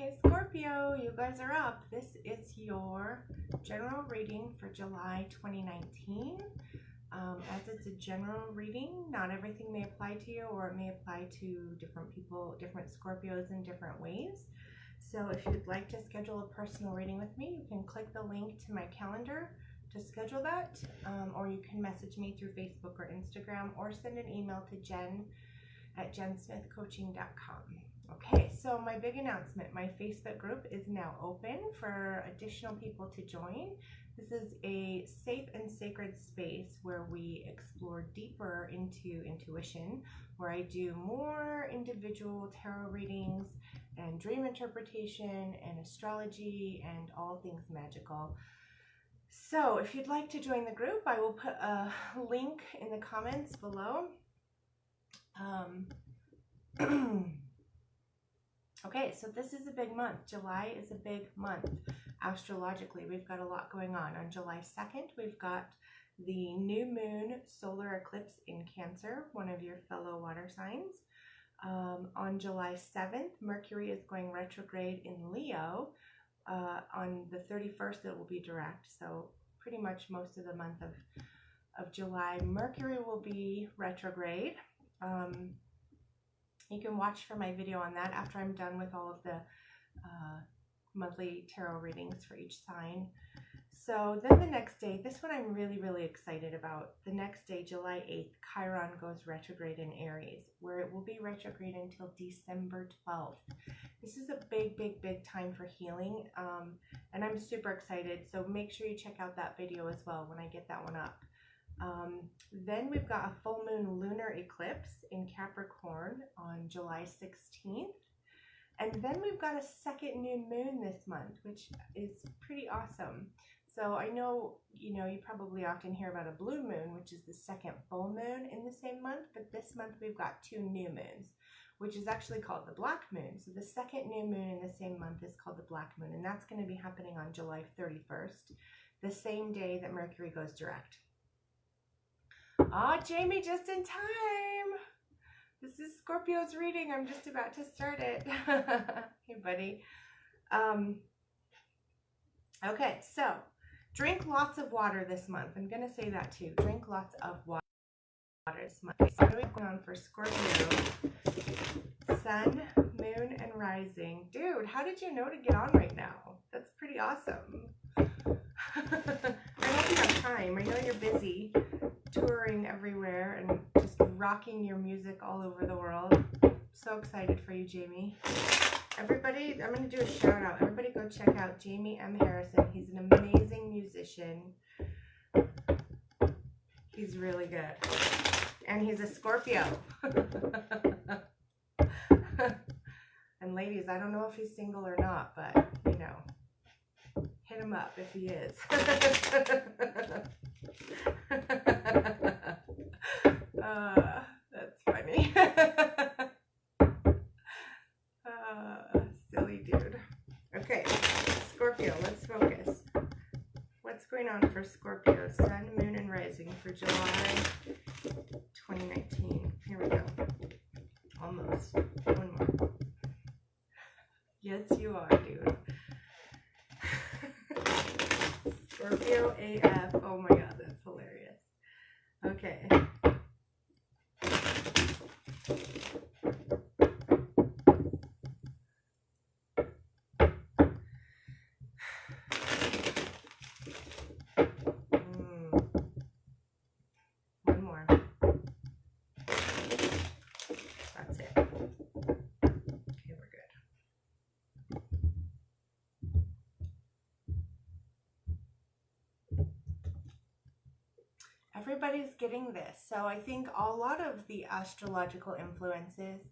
Okay, Scorpio, you guys are up. This is your general reading for July 2019. As it's a general reading, not everything may apply to you, or it may apply to different people, different Scorpios in different ways. So if you'd like to schedule a personal reading with me, you can click the link to my calendar to schedule that, or you can message me through Facebook or Instagram, or send an email to Jenn at jensmithcoaching.com. Okay, so my big announcement, my Facebook group is now open for additional people to join. This is a safe and sacred space where we explore deeper into intuition, where I do more individual tarot readings and dream interpretation and astrology and all things magical. So if you'd like to join the group, I will put a link in the comments below. Okay, so this is a big month. July is a big month. Astrologically, we've got a lot going on. On July 2nd, we've got the new moon solar eclipse in Cancer, one of your fellow water signs. On July 7th, Mercury is going retrograde in Leo. On the 31st, it will be direct. So pretty much most of the month of July, Mercury will be retrograde. You can watch for my video on that after I'm done with all of the monthly tarot readings for each sign. So then the next day, this one I'm really excited about. The next day, July 8th, Chiron goes retrograde in Aries, where it will be retrograde until December 12th. This is a big time for healing, and I'm super excited. So make sure you check out that video as well when I get that one up. Then we've got a full moon lunar eclipse in Capricorn on July 16th. And then we've got a second new moon this month, which is pretty awesome. So I know, you probably often hear about a blue moon, which is the second full moon in the same month. But this month we've got two new moons, which is actually called the black moon. So the second new moon in the same month is called the black moon. And that's going to be happening on July 31st, the same day that Mercury goes direct. Jamie, just in time. This is Scorpio's reading. I'm just about to start it. Hey, buddy. Okay, so drink lots of water this month. I'm going to say that too. Drink lots of water this month. So what are we going on for Scorpio? Sun, moon, and rising. Dude, how did you know to get on right now? That's pretty awesome. I hope you have time. I know you're busy touring everywhere and just rocking your music all over the world. So excited for you, Jamie. Everybody, I'm going to do a shout out. Everybody go check out Jamie M. Harrison. He's an amazing musician. He's really good. And he's a Scorpio. And ladies, I don't know if he's single or not, but, hit him up if he is. That's funny. Silly dude. Okay, Scorpio, let's focus. What's going on for Scorpio? Sun, moon, and rising for July 2019. Here we go. Almost. One more. Yes, you are, dude. Scorpio AF. Oh my god, that's hilarious. Okay. One more. That's it. Okay, we're good. Everybody's getting this. So I think a lot of the astrological influences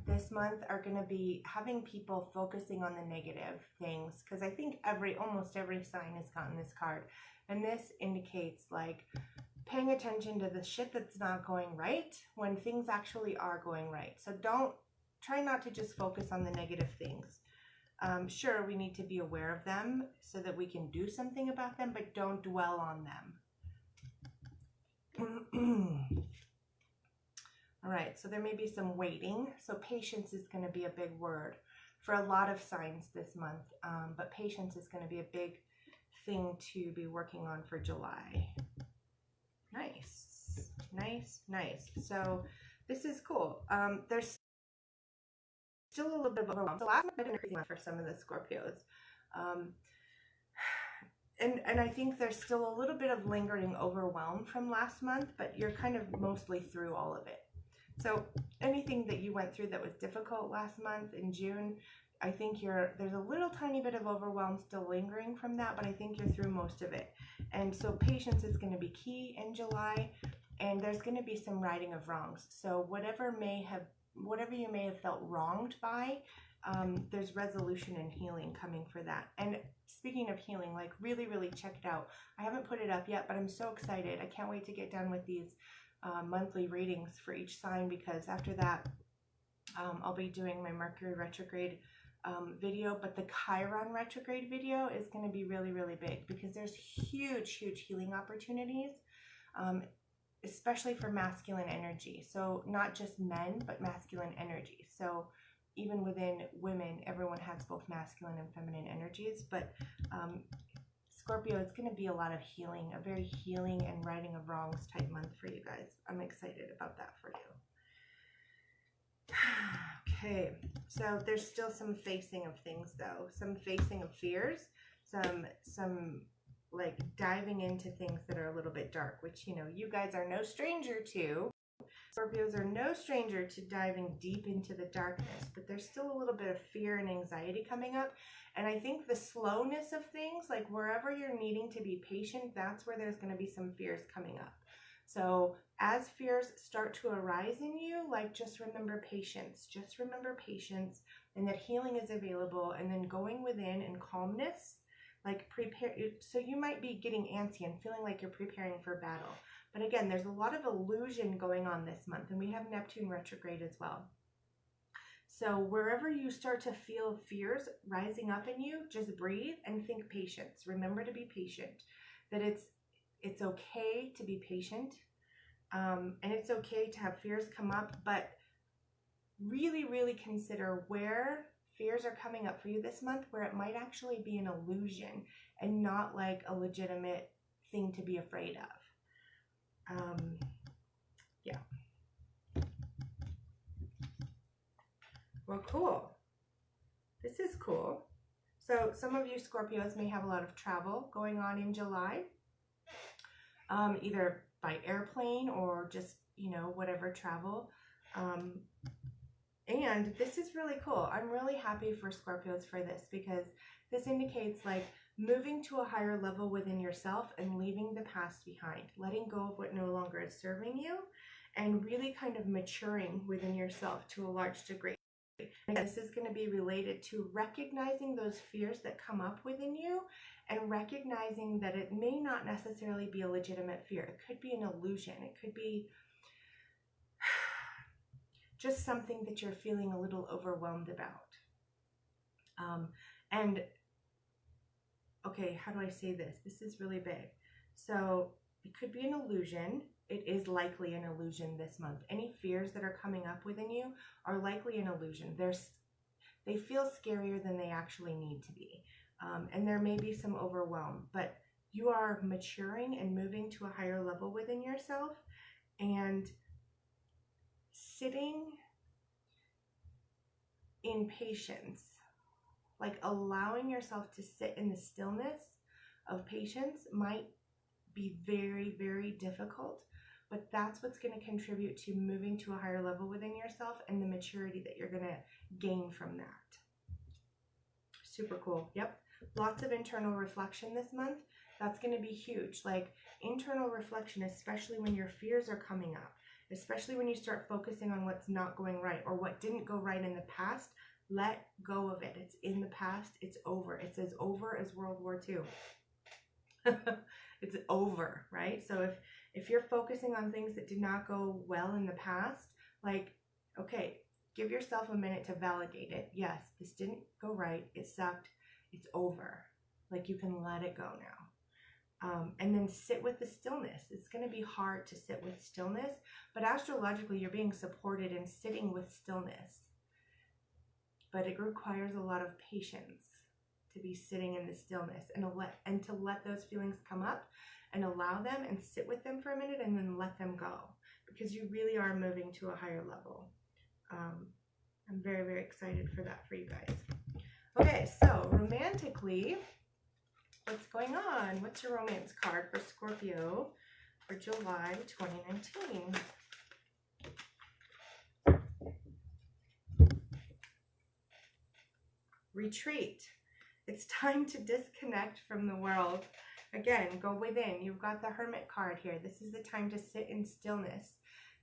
this month are going to be having people focusing on the negative things, because I think almost every sign has gotten this card, and this indicates like paying attention to the shit that's not going right when things actually are going right. So try not to just focus on the negative things. Sure, we need to be aware of them so that we can do something about them, but don't dwell on them. All right, so there may be some waiting. So patience is going to be a big word for a lot of signs this month, but patience is going to be a big thing to be working on for July. Nice, nice, nice. So this is cool. There's still a little bit of overwhelm. So last month has been a crazy month for some of the Scorpios. And I think there's still a little bit of lingering overwhelm from last month, but you're kind of mostly through all of it. So anything that you went through that was difficult last month in June, I think there's a little tiny bit of overwhelm still lingering from that, but I think you're through most of it. And so patience is going to be key in July, and there's going to be some righting of wrongs. So whatever you may have felt wronged by, there's resolution and healing coming for that. And speaking of healing, like really, really check it out. I haven't put it up yet, but I'm so excited. I can't wait to get done with these monthly readings for each sign, because after that, I'll be doing my Mercury retrograde video, but the Chiron retrograde video is going to be really, really big, because there's huge, huge healing opportunities, especially for masculine energy. So not just men, but masculine energy. So even within women, everyone has both masculine and feminine energies, but Scorpio, it's going to be a lot of healing, a very healing and righting of wrongs type month for you guys. I'm excited about that for you. Okay, so there's still some facing of things though, some facing of fears, some like diving into things that are a little bit dark, which, you know, you guys are no stranger to. Scorpios are no stranger to diving deep into the darkness, but there's still a little bit of fear and anxiety coming up. And I think the slowness of things, like wherever you're needing to be patient, that's where there's going to be some fears coming up. So as fears start to arise in you, like just remember patience, and that healing is available, and then going within in calmness, like prepare. So you might be getting antsy and feeling like you're preparing for battle. But again, there's a lot of illusion going on this month, and we have Neptune retrograde as well. So wherever you start to feel fears rising up in you, just breathe and think patience. Remember to be patient, that it's okay to be patient, and it's okay to have fears come up, but really, really consider where fears are coming up for you this month, where it might actually be an illusion and not like a legitimate thing to be afraid of. Yeah. Well, cool. This is cool. So some of you Scorpios may have a lot of travel going on in July, either by airplane or just, you know, whatever travel. And this is really cool. I'm really happy for Scorpios for this, because this indicates like moving to a higher level within yourself and leaving the past behind, letting go of what no longer is serving you, and really kind of maturing within yourself to a large degree. And this is going to be related to recognizing those fears that come up within you, and recognizing that it may not necessarily be a legitimate fear. It could be an illusion. It could be just something that you're feeling a little overwhelmed about. And okay, how do I say this? This is really big. So it could be an illusion. It is likely an illusion this month. Any fears that are coming up within you are likely an illusion. They feel scarier than they actually need to be. And there may be some overwhelm, but you are maturing and moving to a higher level within yourself, and sitting in patience, like allowing yourself to sit in the stillness of patience, might be very, very difficult, but that's what's going to contribute to moving to a higher level within yourself and the maturity that you're going to gain from that. Super cool. Yep. Lots of internal reflection this month. That's going to be huge. Like internal reflection, especially when your fears are coming up, especially when you start focusing on what's not going right or what didn't go right in the past. Let go of it. It's in the past. It's over. It's as over as World War II. It's over, right? So if you're focusing on things that did not go well in the past, like, okay, give yourself a minute to validate it. Yes, this didn't go right. It sucked. It's over. Like, you can let it go now. And then sit with the stillness. It's going to be hard to sit with stillness, but astrologically, you're being supported in sitting with stillness. but it requires a lot of patience to be sitting in the stillness and to let those feelings come up and allow them and sit with them for a minute and then let them go, because you really are moving to a higher level. I'm very, very excited for that for you guys. Okay, so romantically, what's going on? What's your romance card for Scorpio for July 2019? Retreat. It's time to disconnect from the world. Again, go within. You've got the Hermit card here. This is the time to sit in stillness,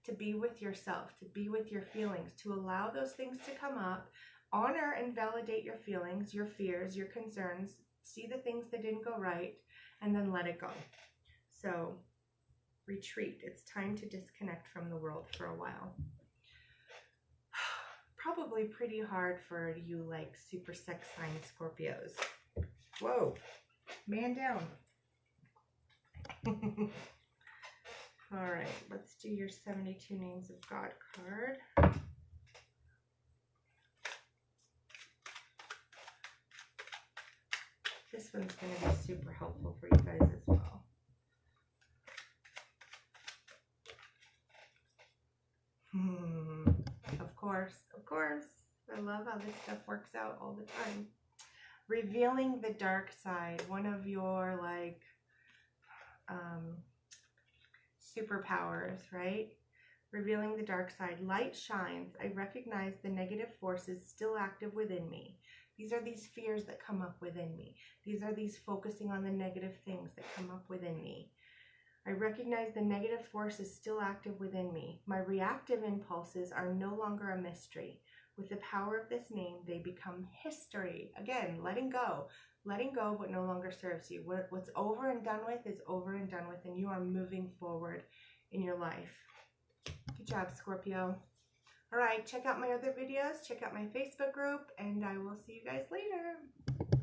to be with yourself, to be with your feelings, to allow those things to come up, honor and validate your feelings, your fears, your concerns, see the things that didn't go right, and then let it go. So, retreat. It's time to disconnect from the world for a while. Probably pretty hard for you like super sex sign Scorpios. Whoa, man down. All right, let's do your 72 Names of God card. This one's going to be super helpful for you guys as well. Of course. I love how this stuff works out all the time. Revealing the dark side. One of your like superpowers, right? Revealing the dark side. Light shines. I recognize the negative forces still active within me. These are these fears that come up within me. These are these focusing on the negative things that come up within me. I recognize the negative force is still active within me. My reactive impulses are no longer a mystery. With the power of this name, they become history. Again, letting go. Letting go of what no longer serves you. What's over and done with is over and done with, and you are moving forward in your life. Good job, Scorpio. All right, check out my other videos. Check out my Facebook group, and I will see you guys later.